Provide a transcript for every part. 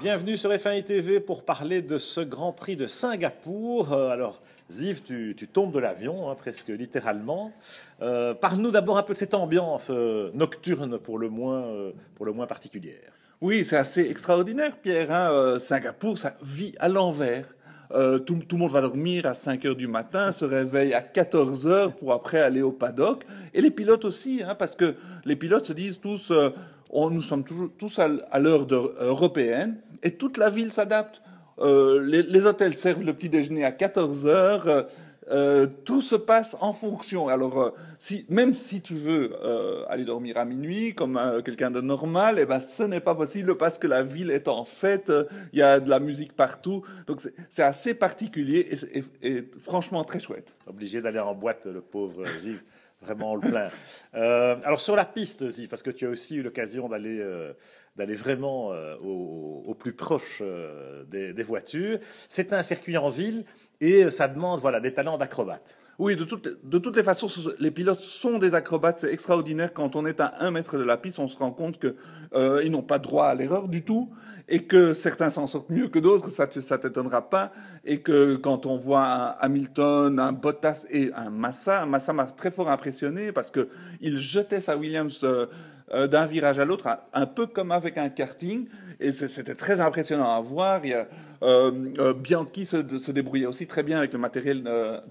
Bienvenue sur F1 TV pour parler de ce Grand Prix de Singapour. Alors, Ziv, tu tombes de l'avion, hein, presque littéralement. Parle-nous d'abord un peu de cette ambiance nocturne pour le moins particulière. Oui, c'est assez extraordinaire, Pierre. Hein. Singapour, ça vit à l'envers. Tout le monde va dormir à 5 heures du matin, se réveille à 14 heures pour après aller au paddock. Et les pilotes aussi, hein, parce que les pilotes se disent tous, nous sommes tous à l'heure européenne, et toute la ville s'adapte. Les hôtels servent le petit déjeuner à 14 heures. Tout se passe en fonction. Alors, même si tu veux aller dormir à minuit comme quelqu'un de normal, eh ben, ce n'est pas possible parce que la ville est en fête. Il y a de la musique partout. Donc, c'est assez particulier et franchement très chouette. Obligé d'aller en boîte, le pauvre Ziv. Vraiment, on le plaint. Alors, sur la piste, Ziv, parce que tu as aussi eu l'occasion d'aller vraiment au plus proche des voitures, c'est un circuit en ville et ça demande des talents d'acrobates. Oui, de toutes les façons, les pilotes sont des acrobates. C'est extraordinaire. Quand on est à 1 mètre de la piste, on se rend compte qu'ils n'ont pas droit à l'erreur du tout et que certains s'en sortent mieux que d'autres, ça t'étonnera pas. Et que quand on voit un Hamilton, un Bottas et un Massa m'a très fort impressionné parce qu'il jetait sa Williams d'un virage à l'autre, un peu comme avec un karting, et c'était très impressionnant à voir. Bianchi se débrouillait aussi très bien avec le matériel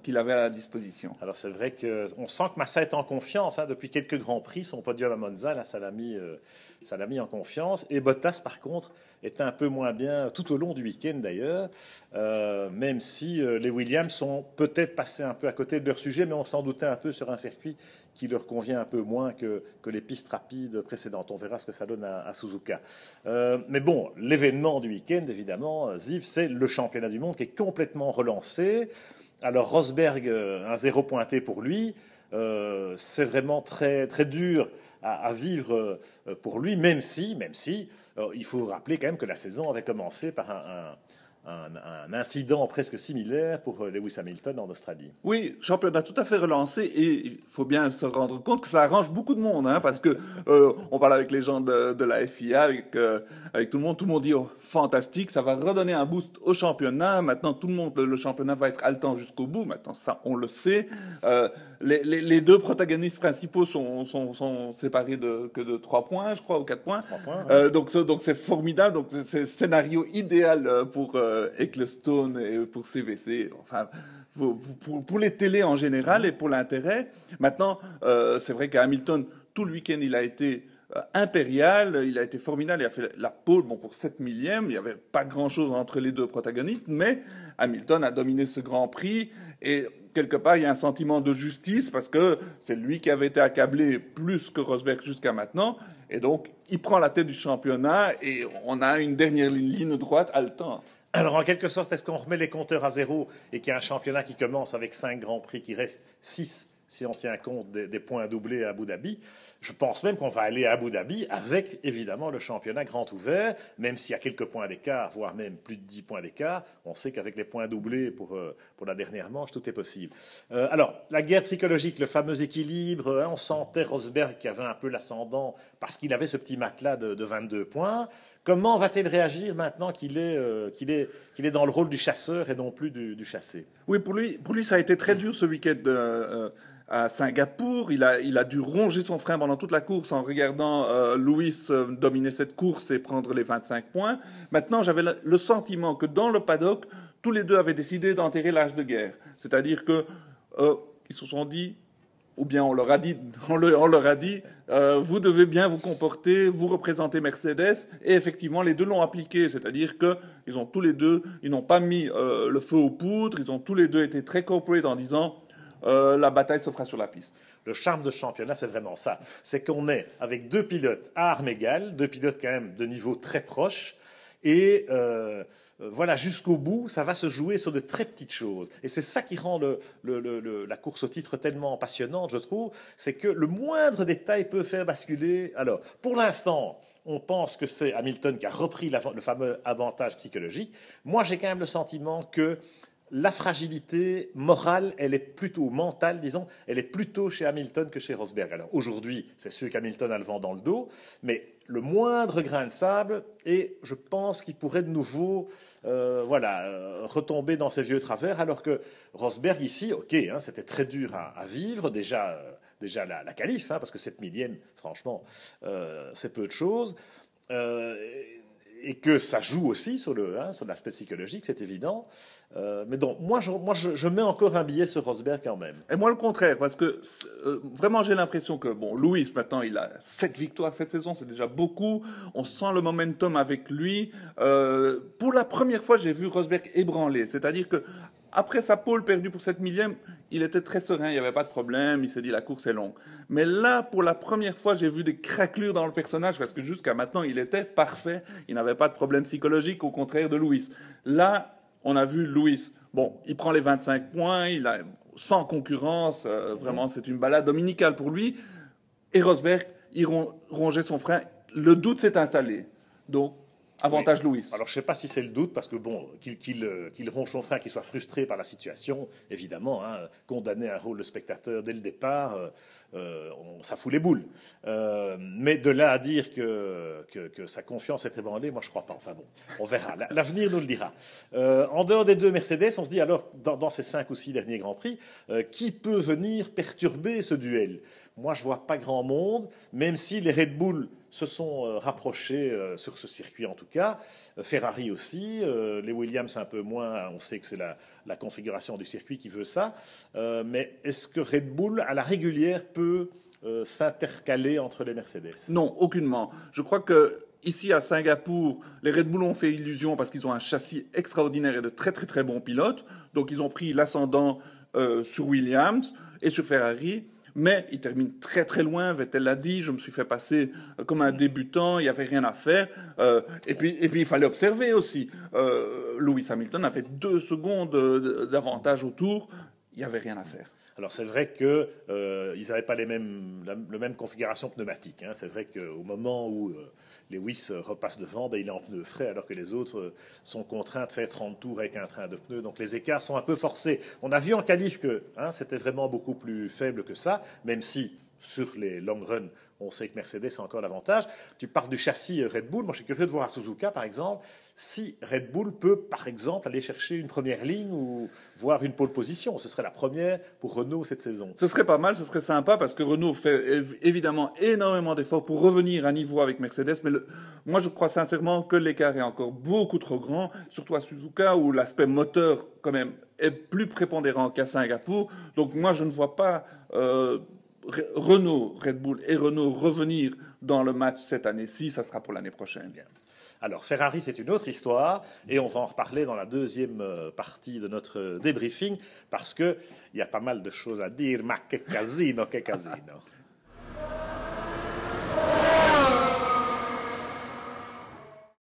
qu'il avait à la disposition. Alors c'est vrai qu'on sent que Massa est en confiance, hein, depuis quelques Grands Prix, son podium à Monza, là, ça l'a mis en confiance. Et Bottas, par contre, était un peu moins bien tout au long du week-end d'ailleurs, même si les Williams sont peut-être passés un peu à côté de leur sujet, mais on s'en doutait un peu sur un circuit qui leur convient un peu moins que les pistes rapides précédentes. On verra ce que ça donne à Suzuka. Mais bon, l'événement du week-end, évidemment, Ziv, c'est le championnat du monde qui est complètement relancé. Alors Rosberg, un 0 pointé pour lui, c'est vraiment très, très dur à vivre pour lui, même si il faut rappeler quand même que la saison avait commencé par un incident presque similaire pour Lewis Hamilton en Australie. Oui, championnat tout à fait relancé et il faut bien se rendre compte que ça arrange beaucoup de monde, hein, parce que on parle avec les gens de la FIA, avec tout le monde dit oh, fantastique, ça va redonner un boost au championnat. Maintenant le championnat va être haletant jusqu'au bout. Maintenant ça on le sait. Les deux protagonistes principaux sont séparés que de 3 points, je crois, ou 4 points. 3 points, ouais. Donc c'est formidable. Donc c'est le scénario idéal pour Ecclestone et pour CVC. Enfin, pour les télés en général et pour l'intérêt. Maintenant, c'est vrai qu'à Hamilton, tout le week-end, il a été impérial, il a été formidable, il a fait la pole pour 7 millièmes, il n'y avait pas grand-chose entre les deux protagonistes, mais Hamilton a dominé ce Grand Prix et quelque part, il y a un sentiment de justice parce que c'est lui qui avait été accablé plus que Rosberg jusqu'à maintenant. Et donc, il prend la tête du championnat et on a une dernière ligne droite haletante. Alors, en quelque sorte, est-ce qu'on remet les compteurs à zéro et qu'il y a un championnat qui commence avec 5 Grands Prix, qui reste 6 si on tient compte des points doublés à Abu Dhabi? Je pense même qu'on va aller à Abu Dhabi avec, évidemment, le championnat grand ouvert, même s'il y a quelques points d'écart, voire même plus de 10 points d'écart. On sait qu'avec les points doublés pour la dernière manche, tout est possible. Alors, la guerre psychologique, le fameux équilibre, hein, on sentait Rosberg qui avait un peu l'ascendant parce qu'il avait ce petit matelas de 22 points. Comment va-t-il réagir maintenant qu'il est dans le rôle du chasseur et non plus du chassé? Oui, pour lui, ça a été très dur ce week-end à Singapour. Il a dû ronger son frein pendant toute la course en regardant Lewis dominer cette course et prendre les 25 points. Maintenant, j'avais le sentiment que dans le paddock, tous les deux avaient décidé d'enterrer l'âge de guerre. C'est-à-dire que ils se sont dit, ou bien on leur a dit, vous devez bien vous comporter, vous représentez Mercedes, et effectivement les deux l'ont appliqué, c'est-à-dire que ils n'ont pas mis le feu aux poudres, ils ont tous les deux été très corporate en disant la bataille se fera sur la piste. Le charme de championnat, c'est vraiment ça. C'est qu'on est avec deux pilotes à armes égales, deux pilotes quand même de niveau très proche. Et voilà, jusqu'au bout, ça va se jouer sur de très petites choses. Et c'est ça qui rend la course au titre tellement passionnante, je trouve. C'est que le moindre détail peut faire basculer. Alors, pour l'instant, on pense que c'est Hamilton qui a repris le fameux avantage psychologique. Moi, j'ai quand même le sentiment que la fragilité morale, elle est plutôt mentale, disons, elle est plutôt chez Hamilton que chez Rosberg. Alors aujourd'hui, c'est sûr qu'Hamilton a le vent dans le dos, mais le moindre grain de sable, et je pense qu'il pourrait de nouveau retomber dans ses vieux travers, alors que Rosberg ici, ok, hein, c'était très dur à vivre, déjà la qualif, hein, parce que 7 millième, franchement, c'est peu de choses. Et que ça joue aussi sur l'aspect psychologique, c'est évident. Mais donc, moi, je mets encore un billet sur Rosberg quand même. Et moi, le contraire, parce que vraiment, j'ai l'impression que, bon, Lewis, maintenant, il a 7 victoires cette saison, c'est déjà beaucoup. On sent le momentum avec lui. Pour la première fois, j'ai vu Rosberg ébranlé. C'est-à-dire que après sa pole perdue pour 7 millième, il était très serein, il n'y avait pas de problème, il s'est dit la course est longue. Mais là, pour la première fois, j'ai vu des craquelures dans le personnage, parce que jusqu'à maintenant, il était parfait, il n'avait pas de problème psychologique, au contraire de Lewis. Là, on a vu Lewis, bon, il prend les 25 points, il a sans concurrence, vraiment, c'est une balade dominicale pour lui. Et Rosberg, il rongeait son frein, le doute s'est installé. Donc, avantage Lewis. Alors, je ne sais pas si c'est le doute, parce que bon, qu'il ronge son frein, qu'il soit frustré par la situation, évidemment, hein, condamner un rôle de spectateur dès le départ, ça fout les boules. Mais de là à dire que sa confiance est ébranlée, moi je ne crois pas. Enfin bon, on verra. L'avenir nous le dira. En dehors des deux Mercedes, on se dit alors, dans ces 5 ou 6 derniers Grands Prix, qui peut venir perturber ce duel ? Moi, je ne vois pas grand monde, même si les Red Bull se sont rapprochés sur ce circuit en tout cas. Ferrari aussi, les Williams un peu moins, on sait que c'est la configuration du circuit qui veut ça. Mais est-ce que Red Bull, à la régulière, peut s'intercaler entre les Mercedes ? Non, aucunement. Je crois que ici à Singapour, les Red Bull ont fait illusion parce qu'ils ont un châssis extraordinaire et de très très très bons pilotes. Donc ils ont pris l'ascendant sur Williams et sur Ferrari. Mais il termine très très loin, Vettel l'a dit, je me suis fait passer comme un débutant, il n'y avait rien à faire. Et puis il fallait observer aussi. Lewis Hamilton avait 2 secondes d'avantage au tour, il n'y avait rien à faire. Alors c'est vrai qu'ils n'avaient pas la même configuration pneumatique. Hein. C'est vrai qu'au moment où Lewis repasse devant, il est en pneus frais alors que les autres sont contraints de faire 30 tours avec un train de pneus. Donc les écarts sont un peu forcés. On a vu en qualif que c'était vraiment beaucoup plus faible que ça, même si sur les long runs, on sait que Mercedes a encore l'avantage. Tu parles du châssis Red Bull. Moi, je suis curieux de voir à Suzuka, par exemple, si Red Bull peut, par exemple, aller chercher une première ligne ou voir une pole position. Ce serait la première pour Renault cette saison. Ce serait pas mal, ce serait sympa, parce que Renault fait évidemment énormément d'efforts pour revenir à niveau avec Mercedes. Mais moi, je crois sincèrement que l'écart est encore beaucoup trop grand, surtout à Suzuka, où l'aspect moteur, quand même, est plus prépondérant qu'à Singapour. Donc moi, je ne vois pas Renault, Red Bull et Renault revenir dans le match cette année-ci, ça sera pour l'année prochaine. Bien. Alors Ferrari, c'est une autre histoire et on va en reparler dans la deuxième partie de notre débriefing parce qu'il y a pas mal de choses à dire, ma que casino, que casino.